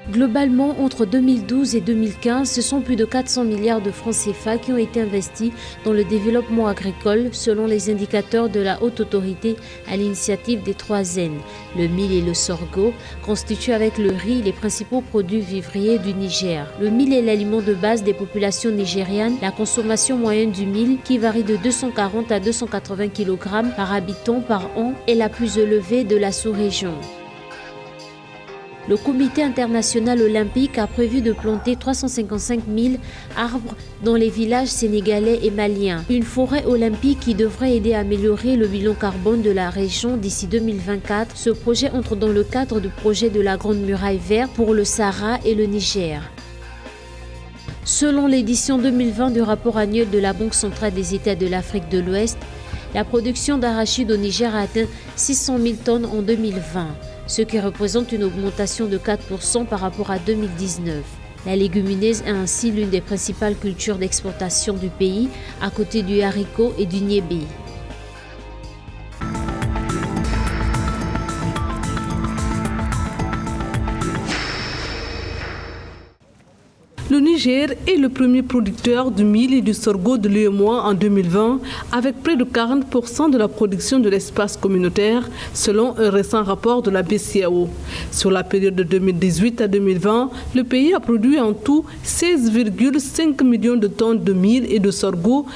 Globalement, entre 2012 et 2015, ce sont plus de 400 milliards de francs CFA qui ont été investis dans le développement agricole selon les indicateurs de la Haute Autorité à l'initiative des 3 N. Le mil et le sorgho constituent avec le riz les principaux produits vivriers du Niger. Le mil est l'aliment de base des populations nigérianes. La consommation moyenne du mil, qui varie de 240 à 280 kg par habitant par an, est la plus élevée de la sous-région. Le Comité international olympique a prévu de planter 355 000 arbres dans les villages sénégalais et maliens. Une forêt olympique qui devrait aider à améliorer le bilan carbone de la région d'ici 2024. Ce projet entre dans le cadre du projet de la Grande Muraille Verte pour le Sahara et le Niger. Selon l'édition 2020 du rapport annuel de la Banque centrale des États de l'Afrique de l'Ouest, la production d'arachide au Niger a atteint 600 000 tonnes en 2020. Ce qui représente une augmentation de 4% par rapport à 2019. La légumineuse est ainsi l'une des principales cultures d'exportation du pays, à côté du haricot et du niébé. Le Niger est le premier producteur de mil et du sorgho de l'UEMOA en 2020, avec près de 40% de la production de l'espace communautaire, selon un récent rapport de la BCAO. Sur la période de 2018 à 2020, le pays a produit en tout 16,5 millions de tonnes de mil et de sorgho,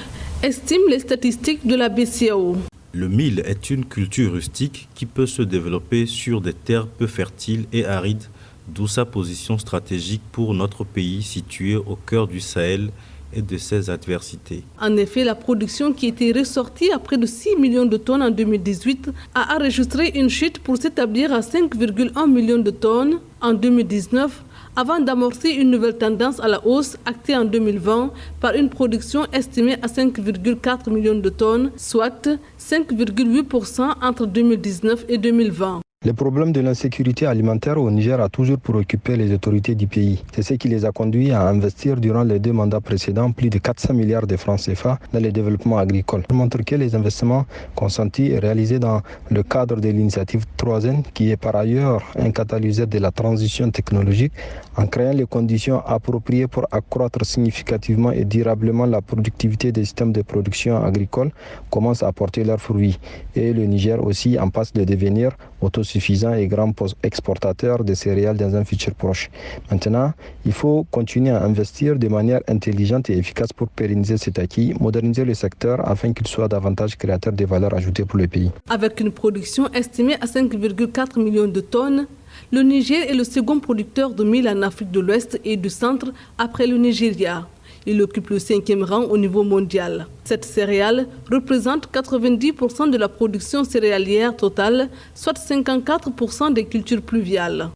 estiment les statistiques de la BCAO. Le mil est une culture rustique qui peut se développer sur des terres peu fertiles et arides, d'où sa position stratégique pour notre pays situé au cœur du Sahel et de ses adversités. En effet, la production qui était ressortie à près de 6 millions de tonnes en 2018 a enregistré une chute pour s'établir à 5,1 millions de tonnes en 2019 avant d'amorcer une nouvelle tendance à la hausse actée en 2020 par une production estimée à 5,4 millions de tonnes, soit 5,8% entre 2019 et 2020. Le problème de l'insécurité alimentaire au Niger a toujours préoccupé les autorités du pays. C'est ce qui les a conduits à investir durant les 2 mandats précédents plus de 400 milliards de francs CFA dans le développement agricole. Ça montre que les investissements consentis et réalisés dans le cadre de l'initiative 3N, qui est par ailleurs un catalyseur de la transition technologique, en créant les conditions appropriées pour accroître significativement et durablement la productivité des systèmes de production agricole, commencent à porter leurs fruits. Et le Niger aussi en passe de devenir autosuffisant et grand exportateur de céréales dans un futur proche. Maintenant, il faut continuer à investir de manière intelligente et efficace pour pérenniser cet acquis, moderniser le secteur afin qu'il soit davantage créateur de valeur ajoutée pour le pays. Avec une production estimée à 5,4 millions de tonnes, le Niger est le second producteur de mil en Afrique de l'Ouest et du Centre après le Nigeria. Il occupe le 5e rang au niveau mondial. Cette céréale représente 90% de la production céréalière totale, soit 54% des cultures pluviales.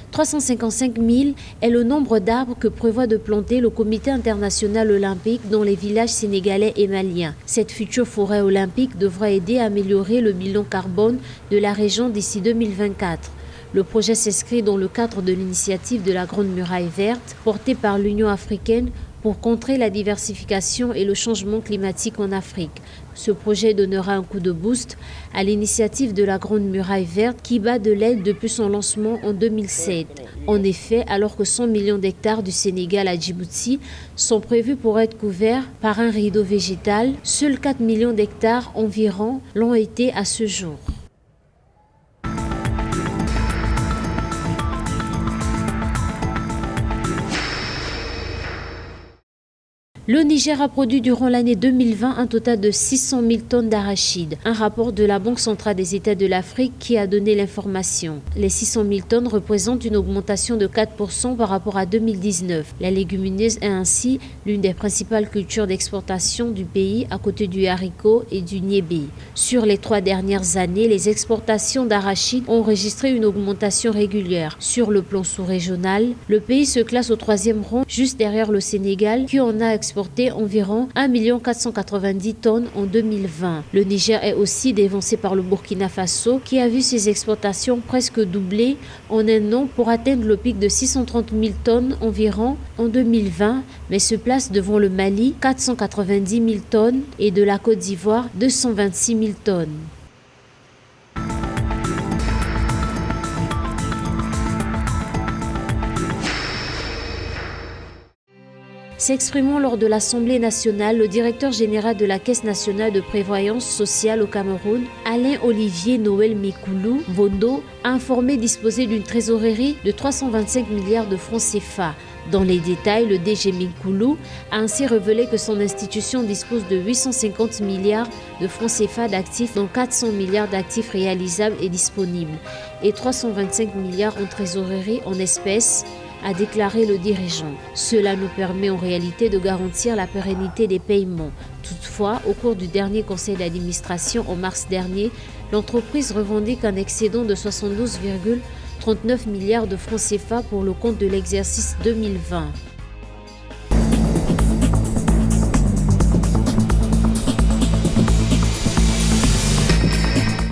« 355 000 est le nombre d'arbres que prévoit de planter le Comité international olympique dans les villages sénégalais et maliens. Cette future forêt olympique devra aider à améliorer le bilan carbone de la région d'ici 2024. Le projet s'inscrit dans le cadre de l'initiative de la Grande Muraille Verte, portée par l'Union africaine pour contrer la diversification et le changement climatique en Afrique. Ce projet donnera un coup de boost à l'initiative de la Grande Muraille Verte qui bat de l'aile depuis son lancement en 2007. En effet, alors que 100 millions d'hectares du Sénégal à Djibouti sont prévus pour être couverts par un rideau végétal, seuls 4 millions d'hectares environ l'ont été à ce jour. Le Niger a produit durant l'année 2020 un total de 600 000 tonnes d'arachides. Un rapport de la Banque centrale des États de l'Afrique qui a donné l'information. Les 600 000 tonnes représentent une augmentation de 4% par rapport à 2019. La légumineuse est ainsi l'une des principales cultures d'exportation du pays à côté du haricot et du niébé. Sur les 3 dernières années, les exportations d'arachides ont enregistré une augmentation régulière. Sur le plan sous-régional, le pays se classe au 3e rang, juste derrière le Sénégal qui en a exporté exporté environ 1 490 tonnes en 2020. Le Niger est aussi dévancé par le Burkina Faso qui a vu ses exportations presque doubler en un an pour atteindre le pic de 630 000 tonnes environ en 2020, mais se place devant le Mali 490 000 tonnes et de la Côte d'Ivoire 226 000 tonnes. S'exprimant lors de l'Assemblée nationale, le directeur général de la Caisse nationale de prévoyance sociale au Cameroun, Alain-Olivier Noël Mekoulou Bondo, a informé disposer d'une trésorerie de 325 milliards de francs CFA. Dans les détails, le DG Mekoulou a ainsi révélé que son institution dispose de 850 milliards de francs CFA d'actifs, dont 400 milliards d'actifs réalisables et disponibles, et 325 milliards en trésorerie en espèces, a déclaré le dirigeant. Cela nous permet en réalité de garantir la pérennité des paiements. Toutefois, au cours du dernier conseil d'administration en mars dernier, l'entreprise revendique un excédent de 72,39 milliards de francs CFA pour le compte de l'exercice 2020.